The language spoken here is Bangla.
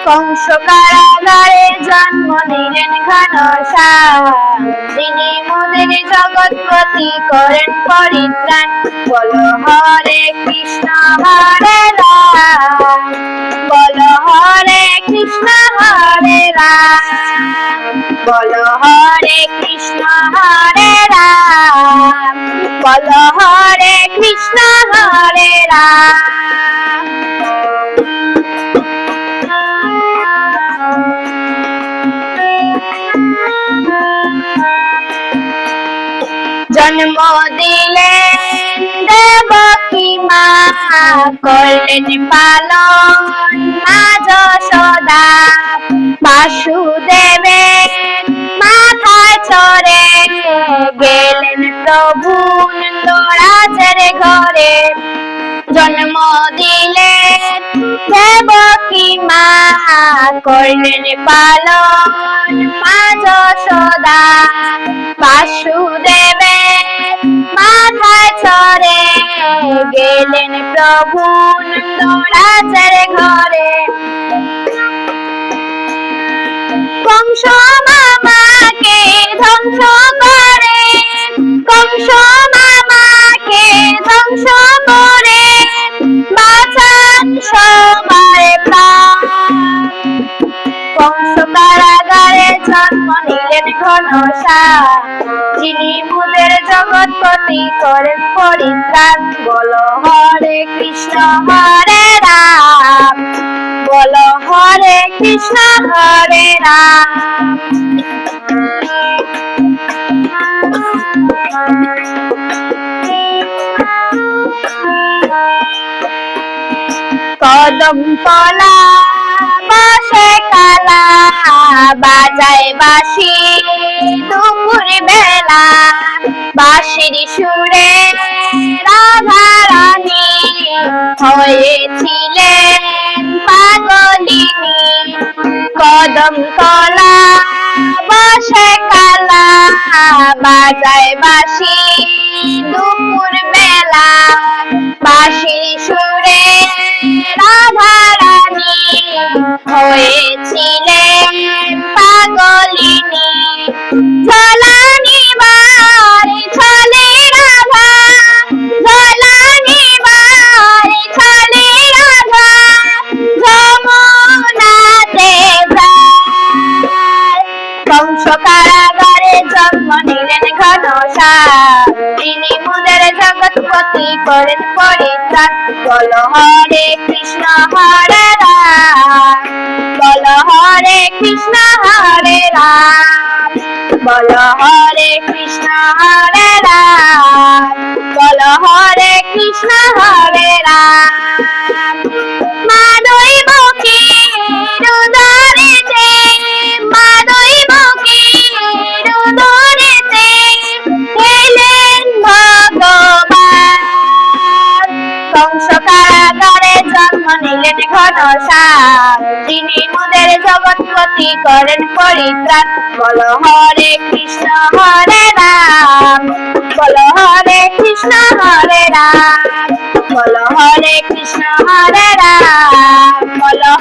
কংস কারাগারে জন্ম নিলেন ঘনশ্যাম, তিনি মোদের জগৎপতি করেন পরিত্রাণ। বলো হরে কৃষ্ণ হরে রাম, বলো হরে কৃষ্ণ হরে রাম, বলো হরে কৃষ্ণ হরে রাম, বলো হরে কৃষ্ণ হরে রাম। জন্ম দিলেন দেবকী মা, করলেন পালন মা যশোদা। বাসুদেবের মাথায় চড়ে গেলেন প্রভু নন্দরাজের ঘরে। জন্ম দিলেন দেবকী মা, করলেন পালন মা যশোদা। বাসুদেবের মাথায় চড়ে গেলেন প্রভু নন্দরাজের ঘরে। কংস মামাকে ধ্বংস করে, কংস মামাকে ধ্বংস করে বাঁচান সবার প্রাণ। কংস কারাগারে জন্ম নিলেন ঘনশ্যাম, যিনি মোদের জগৎপতি করেন পরিত্রাণ। বলো হরে কৃষ্ণ হরে রাম, বলো হরে কৃষ্ণ হরে রাম। কদম তলা বসে কালা, বাজায় বাঁশি দুপুর বেলা। বাঁশির সুরে রাধা রানী হয়েছিলেন পাগলিনী। কদম তলা বসে কালা, বাজায় বাঁশি দুপুর বেলা। বাঁশির সুরে রাধা রানী হয়েছিলেন পাগলিনী। ঝলানিবার ছলে রাধা, ঝলানিবার ছলে রাধা যমুনাতে যায়। কংস কারাগারে জন্ম নিলেন ঘনশ্যাম, তিনি মোদের জগৎপতি করেন পরিত্রাণ। বলো হরে কৃষ্ণ হরে রাম, বলো হরে কৃষ্ণ হরে রাম, বলো হরে কৃষ্ণ হরে রাম, বলো হরে কৃষ্ণ হরে রাম। মা দৈবকীর উদরেতে, মা দৈবকীর উদরেতে এলেন ভগবান। কংস কারাগারে জন্ম নিলেন ঘনশ্যাম, তিনি মোদের জগৎপতি করেন পরিত্রাণ। বলো হরে কৃষ্ণ হরে রাম, বলো হরে কৃষ্ণ হরে রাম, বলো হরে কৃষ্ণ হরে রাম, বলো